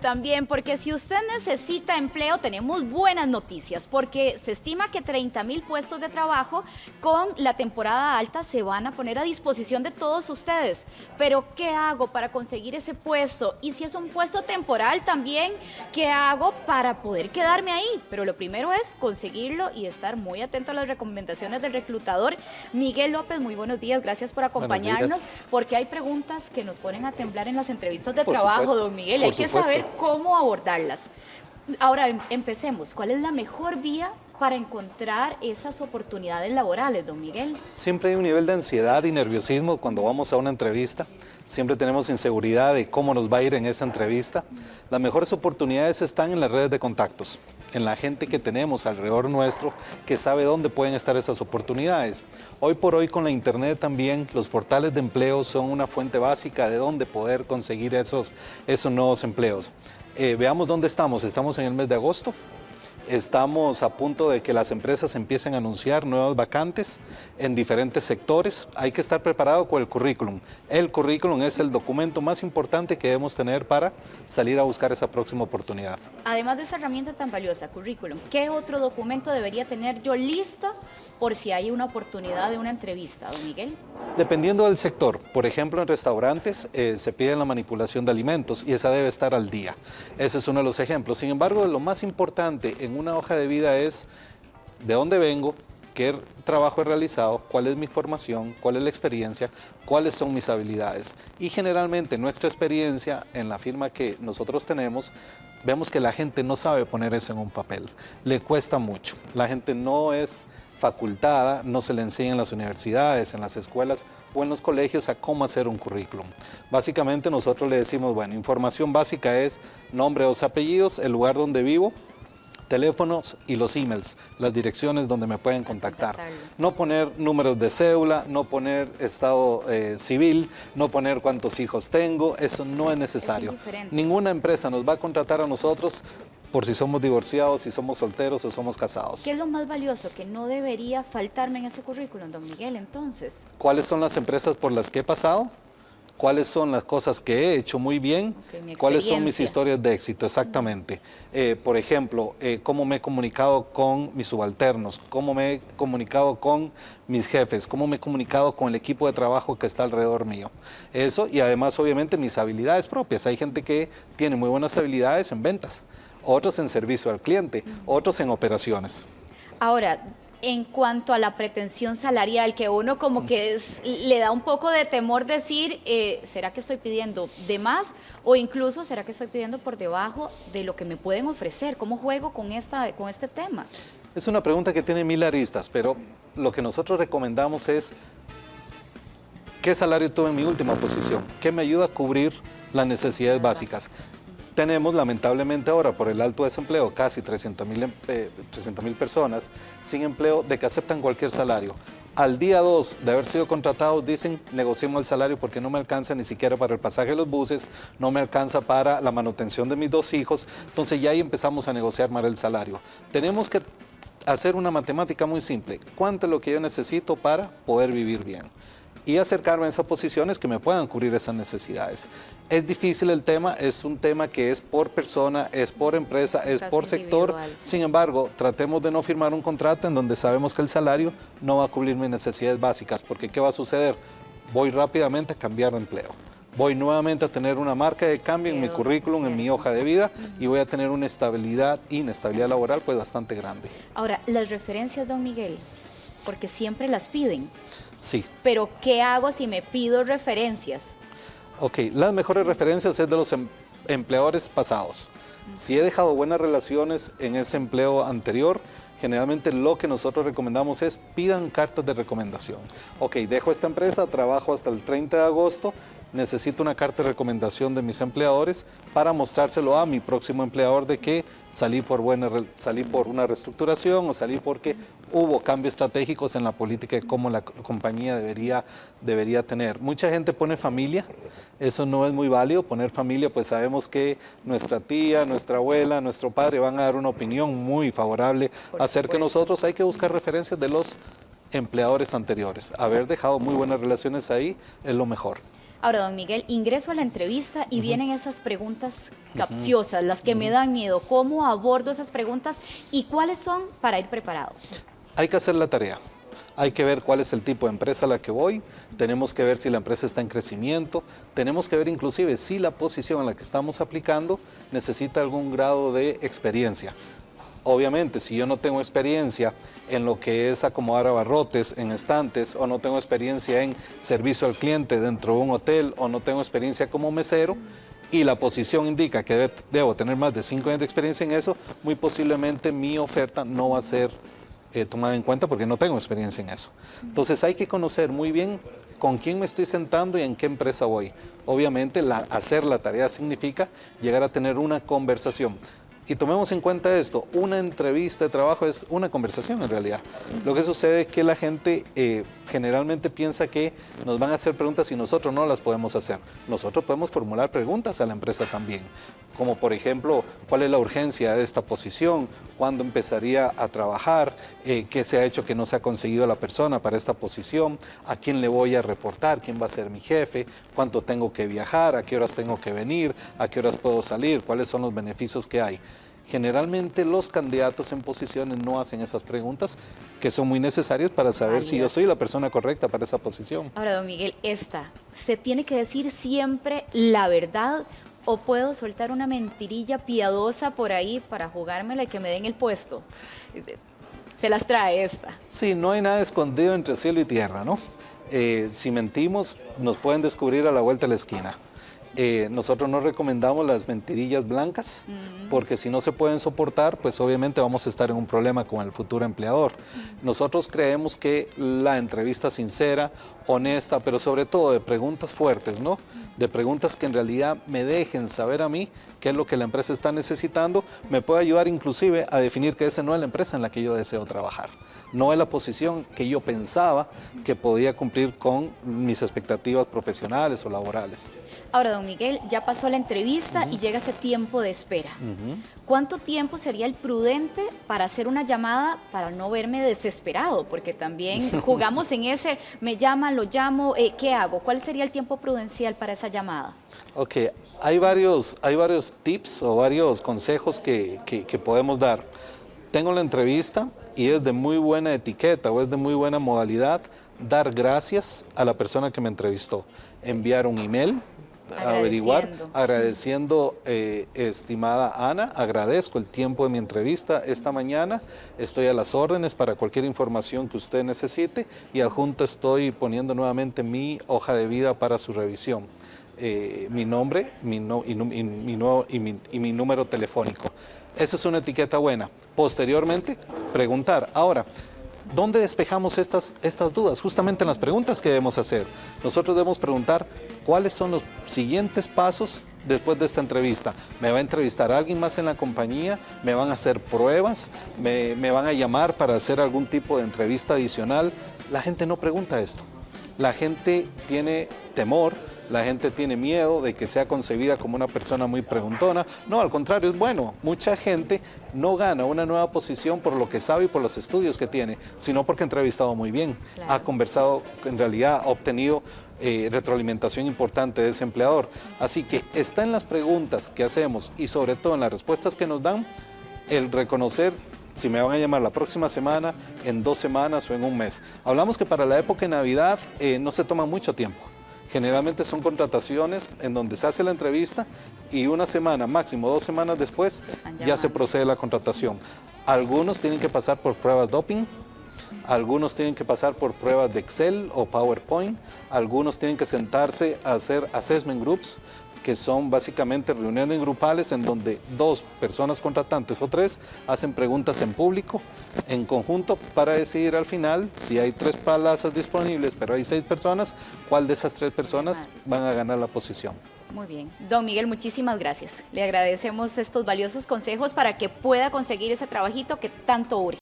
También, porque si usted necesita empleo, tenemos buenas noticias, porque se estima que 30,000 puestos de trabajo con la temporada alta se van a poner a disposición de todos ustedes. Pero, ¿qué hago para conseguir ese puesto? Y si es un puesto temporal también, ¿qué hago para poder quedarme ahí? Pero lo primero es conseguirlo y estar muy atento a las recomendaciones del reclutador. Miguel López, muy buenos días, gracias por acompañarnos, porque hay preguntas que nos ponen a temblar en las entrevistas de trabajo, don Miguel, y hay que saber cómo abordarlas. Ahora, empecemos. ¿Cuál es la mejor vía para encontrar esas oportunidades laborales, don Miguel? Siempre hay un nivel de ansiedad y nerviosismo cuando vamos a una entrevista. Siempre tenemos inseguridad de cómo nos va a ir en esa entrevista. Las mejores oportunidades están en las redes de contactos, en la gente que tenemos alrededor nuestro que sabe dónde pueden estar esas oportunidades. Hoy por hoy con la internet también los portales de empleo son una fuente básica de dónde poder conseguir esos nuevos empleos. Veamos dónde estamos. Estamos en el mes de agosto. Estamos a punto de que las empresas empiecen a anunciar nuevas vacantes en diferentes sectores. Hay que estar preparado con el currículum. El currículum es el documento más importante que debemos tener para salir a buscar esa próxima oportunidad. Además de esa herramienta tan valiosa, currículum, ¿qué otro documento debería tener yo listo por si hay una oportunidad de una entrevista, don Miguel? Dependiendo del sector, por ejemplo en restaurantes se pide la manipulación de alimentos y esa debe estar al día. Ese es uno de los ejemplos. Sin embargo, lo más importante en una hoja de vida es de dónde vengo, qué trabajo he realizado, cuál es mi formación, cuál es la experiencia, cuáles son mis habilidades. Y generalmente nuestra experiencia en la firma que nosotros tenemos, vemos que la gente no sabe poner eso en un papel, le cuesta mucho. La gente no es facultada, no se le enseña en las universidades, en las escuelas o en los colegios a cómo hacer un currículum. Básicamente nosotros le decimos, bueno, información básica es nombre, dos apellidos, el lugar donde vivo, teléfonos y los emails, las direcciones donde me pueden contactar. No poner números de cédula, no poner estado civil, no poner cuántos hijos tengo, eso no es necesario. Ninguna empresa nos va a contratar a nosotros por si somos divorciados, si somos solteros o somos casados. ¿Qué es lo más valioso que no debería faltarme en ese currículum, don Miguel, entonces? ¿Cuáles son las empresas por las que he pasado? ¿Cuáles son las cosas que he hecho muy bien? ¿Cuáles son mis historias de éxito? Exactamente. Por ejemplo, cómo me he comunicado con mis subalternos, cómo me he comunicado con mis jefes, cómo me he comunicado con el equipo de trabajo que está alrededor mío. Eso, y además obviamente mis habilidades propias. Hay gente que tiene muy buenas habilidades en ventas, otros en servicio al cliente, otros en operaciones. Ahora, en cuanto a la pretensión salarial, que uno como que le da un poco de temor decir, ¿será que estoy pidiendo de más? O incluso, ¿será que estoy pidiendo por debajo de lo que me pueden ofrecer? ¿Cómo juego con este tema? Es una pregunta que tiene 1000 aristas, pero lo que nosotros recomendamos es ¿qué salario tuve en mi última posición? ¿Qué me ayuda a cubrir las necesidades básicas? Tenemos lamentablemente ahora por el alto desempleo casi 300,000 personas sin empleo de que aceptan cualquier salario. Al día 2 de haber sido contratados dicen negociemos el salario porque no me alcanza ni siquiera para el pasaje de los buses, no me alcanza para la manutención de mis 2 hijos, entonces ya ahí empezamos a negociar mal el salario. Tenemos que hacer una matemática muy simple, ¿cuánto es lo que yo necesito para poder vivir bien? Y acercarme a esas posiciones que me puedan cubrir esas necesidades. Es difícil el tema, es un tema que es por persona, es por empresa, es por sector. Sin embargo, tratemos de no firmar un contrato en donde sabemos que el salario no va a cubrir mis necesidades básicas, porque ¿qué va a suceder? Voy rápidamente a cambiar de empleo. Voy nuevamente a tener una marca de cambio en mi currículum, en mi hoja de vida, y voy a tener una inestabilidad laboral pues bastante grande. Ahora, las referencias, don Miguel, porque siempre las piden. Sí. Pero, ¿qué hago si me pido referencias? Ok, las mejores referencias es de los empleadores pasados. Si he dejado buenas relaciones en ese empleo anterior, generalmente lo que nosotros recomendamos es pidan cartas de recomendación. Ok, dejo esta empresa, trabajo hasta el 30 de agosto, necesito una carta de recomendación de mis empleadores para mostrárselo a mi próximo empleador de que salí por una reestructuración o salí porque hubo cambios estratégicos en la política de cómo la compañía debería tener. Mucha gente pone familia, eso no es muy válido, poner familia, pues sabemos que nuestra tía, nuestra abuela, nuestro padre van a dar una opinión muy favorable acerca de nosotros. Hay que buscar referencias de los empleadores anteriores. Haber dejado muy buenas relaciones ahí es lo mejor. Ahora, don Miguel, ingreso a la entrevista y vienen esas preguntas capciosas, las que me dan miedo. ¿Cómo abordo esas preguntas y cuáles son para ir preparado? Hay que hacer la tarea. Hay que ver cuál es el tipo de empresa a la que voy, tenemos que ver si la empresa está en crecimiento, tenemos que ver inclusive si la posición a la que estamos aplicando necesita algún grado de experiencia. Obviamente, si yo no tengo experiencia en lo que es acomodar abarrotes en estantes, o no tengo experiencia en servicio al cliente dentro de un hotel, o no tengo experiencia como mesero, y la posición indica que debo tener más de 5 años de experiencia en eso, muy posiblemente mi oferta no va a ser tomada en cuenta porque no tengo experiencia en eso. Entonces hay que conocer muy bien con quién me estoy sentando y en qué empresa voy. Obviamente hacer la tarea significa llegar a tener una conversación. Y tomemos en cuenta esto, una entrevista de trabajo es una conversación en realidad. Lo que sucede es que la gente generalmente piensa que nos van a hacer preguntas y nosotros no las podemos hacer. Nosotros podemos formular preguntas a la empresa también, como por ejemplo, ¿cuál es la urgencia de esta posición? ¿Cuándo empezaría a trabajar? ¿Qué se ha hecho que no se ha conseguido la persona para esta posición? ¿A quién le voy a reportar? ¿Quién va a ser mi jefe? ¿Cuánto tengo que viajar? ¿A qué horas tengo que venir? ¿A qué horas puedo salir? ¿Cuáles son los beneficios que hay? Generalmente los candidatos en posiciones no hacen esas preguntas que son muy necesarias para saber si yo soy la persona correcta para esa posición. Ahora, don Miguel, ¿se tiene que decir siempre la verdad o puedo soltar una mentirilla piadosa por ahí para jugármela y que me den el puesto? Se las trae esta. Sí, no hay nada escondido entre cielo y tierra, ¿no? Si mentimos, nos pueden descubrir a la vuelta de la esquina. Nosotros no recomendamos las mentirillas blancas porque si no se pueden soportar, pues obviamente vamos a estar en un problema con el futuro empleador. Nosotros creemos que la entrevista sincera, honesta, pero sobre todo de preguntas fuertes, ¿no? De preguntas que en realidad me dejen saber a mí qué es lo que la empresa está necesitando, me puede ayudar inclusive a definir que esa no es la empresa en la que yo deseo trabajar. No es la posición que yo pensaba que podía cumplir con mis expectativas profesionales o laborales. Ahora, don Miguel, ya pasó la entrevista y llega ese tiempo de espera. ¿Cuánto tiempo sería el prudente para hacer una llamada para no verme desesperado? Porque también jugamos en ese, me llaman, lo llamo, ¿qué hago? ¿Cuál sería el tiempo prudencial para esa llamada? Ok, hay varios tips o varios consejos que podemos dar. Tengo la entrevista y es de muy buena etiqueta o es de muy buena modalidad dar gracias a la persona que me entrevistó. Enviar un email, agradeciendo, estimada Ana, agradezco el tiempo de mi entrevista esta mañana, estoy a las órdenes para cualquier información que usted necesite y adjunto estoy poniendo nuevamente mi hoja de vida para su revisión. Mi nombre y mi número telefónico. Esa es una etiqueta buena. Posteriormente, preguntar. Ahora, ¿dónde despejamos estas dudas? Justamente en las preguntas que debemos hacer. Nosotros debemos preguntar cuáles son los siguientes pasos después de esta entrevista. ¿Me va a entrevistar alguien más en la compañía? ¿Me van a hacer pruebas? ¿Me van a llamar para hacer algún tipo de entrevista adicional? La gente no pregunta esto. La gente tiene temor. La gente tiene miedo de que sea concebida como una persona muy preguntona. No, al contrario, es bueno. Mucha gente no gana una nueva posición por lo que sabe y por los estudios que tiene, sino porque ha entrevistado muy bien. Claro. Ha conversado, en realidad ha obtenido retroalimentación importante de ese empleador. Así que está en las preguntas que hacemos y sobre todo en las respuestas que nos dan, el reconocer si me van a llamar la próxima semana, en 2 semanas o en un mes. Hablamos que para la época de Navidad no se toma mucho tiempo. Generalmente son contrataciones en donde se hace la entrevista y 1 semana, máximo 2 semanas después, ya se procede la contratación. Algunos tienen que pasar por pruebas doping, algunos tienen que pasar por pruebas de Excel o PowerPoint, algunos tienen que sentarse a hacer assessment groups, que son básicamente reuniones grupales en donde 2 personas contratantes o 3 hacen preguntas en público, en conjunto, para decidir al final si hay 3 plazas disponibles, pero hay 6 personas, cuál de esas 3 personas van a ganar la posición. Muy bien. Don Miguel, muchísimas gracias. Le agradecemos estos valiosos consejos para que pueda conseguir ese trabajito que tanto urge.